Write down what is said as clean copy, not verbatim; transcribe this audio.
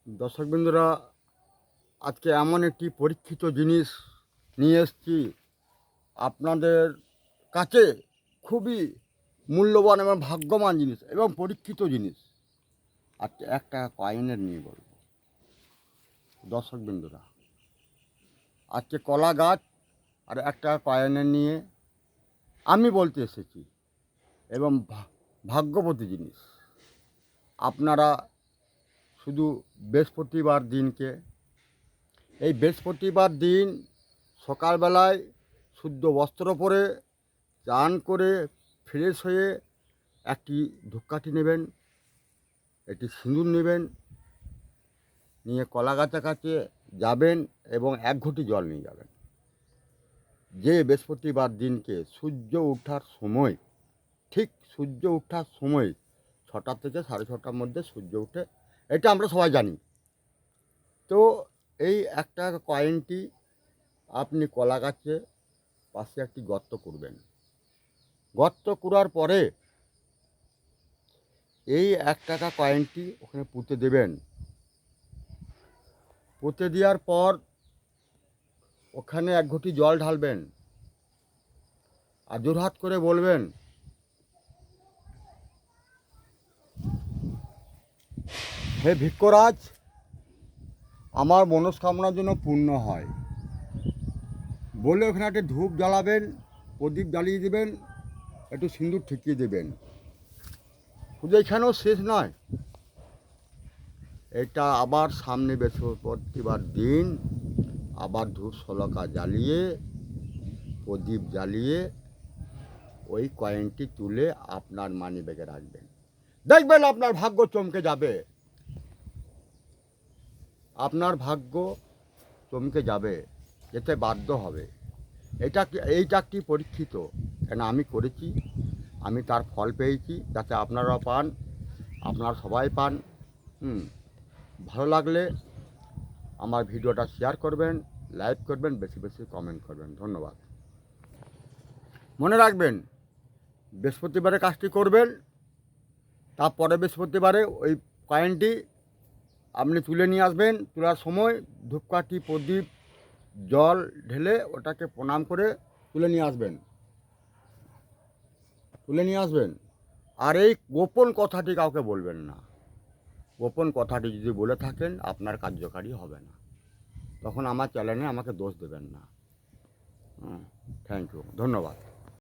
দর্শকবৃন্দরা, আজকে এমন একটি পরীক্ষিত জিনিস নিয়ে এসেছি আপনাদের কাছে। খুবই মূল্যবান এবং ভাগ্যবান জিনিস এবং পরীক্ষিত জিনিস। আজকে একটা কয়েনের নিয়ে বলব। দর্শকবৃন্দরা, আজকে কলা গাছ আর একটা কয়েনের নিয়ে আমি বলতে এসেছি এবং ভাগ্যবতী জিনিস। আপনারা শুধু বৃহস্পতিবার দিনকে, এই বৃহস্পতিবার দিন সকালবেলায় শুদ্ধ বস্ত্র পরে চান করে ফ্রেশ হয়ে একটি ধূপকাঠি নেবেন, একটি সিঁদুর নেবেন, নিয়ে কলা গাছের কাছে যাবেন এবং 1 ঘটি জল নিয়ে যাবেন। যে বৃহস্পতিবার দিনকে সূর্য ওঠার সময়, ঠিক সূর্য ওঠার সময় 6টা থেকে 6:30টার মধ্যে সূর্য ওঠে, এটা আমরা সবাই জানি। তো এই একটা কয়েনটি আপনি কলা গাছে পাশে একটি গর্ত করবেন। গর্ত করার পরে এই 1 টাকা কয়েনটি ওখানে পুঁতে দেবেন। পুঁতে দেওয়ার পর ওখানে 1 ঘটি জল ঢালবেন আর জোরহাত করে বলবেন, হে ভিক্ষরাজ, আমার মনস্কামনা যেন পূর্ণ হয়। বলে ওখানে একটা ধূপ জ্বালাবেন, প্রদীপ জ্বালিয়ে দেবেন, একটু সিঁদুর ঠেকিয়ে দেবেন। শুধু এখানেও শেষ নয়, এটা আবার সামনে বৃহস্পতিবার দিন আবার ধূপ শলাকা জ্বালিয়ে, প্রদীপ জ্বালিয়ে ওই কয়েনটি তুলে আপনার মানি ব্যাগে রাখবেন। দেখবেন আপনার ভাগ্য চমকে যাবে। আপনার ভাগ্য চমকে যাবে, যেতে বাধ্য হবে। এইটা একটি পরীক্ষিত, কেন আমি করেছি, আমি তার ফল পেয়েছি, যাতে আপনারাও পান, আপনারা সবাই পান। ভালো লাগলে আমার ভিডিওটা শেয়ার করবেন, লাইক করবেন, বেশি বেশি কমেন্ট করবেন। ধন্যবাদ। মনে রাখবেন, বৃহস্পতিবারে কাজটি করবেন, তারপরে বৃহস্পতিবারে ওই কয়েনটি আপনি তুলে নিয়ে আসবেন। তোলার সময় ধূপকাঠি, প্রদীপ, জল ঢেলে ওটাকে প্রণাম করে তুলে নিয়ে আসবেন। আর এই গোপন কথাটি কাউকে বলবেন না। গোপন কথাটি যদি বলে থাকেন, আপনার কার্যকারী হবে না। তখন আমার চ্যানেলে আমাকে দোষ দেবেন না। থ্যাংক ইউ, ধন্যবাদ।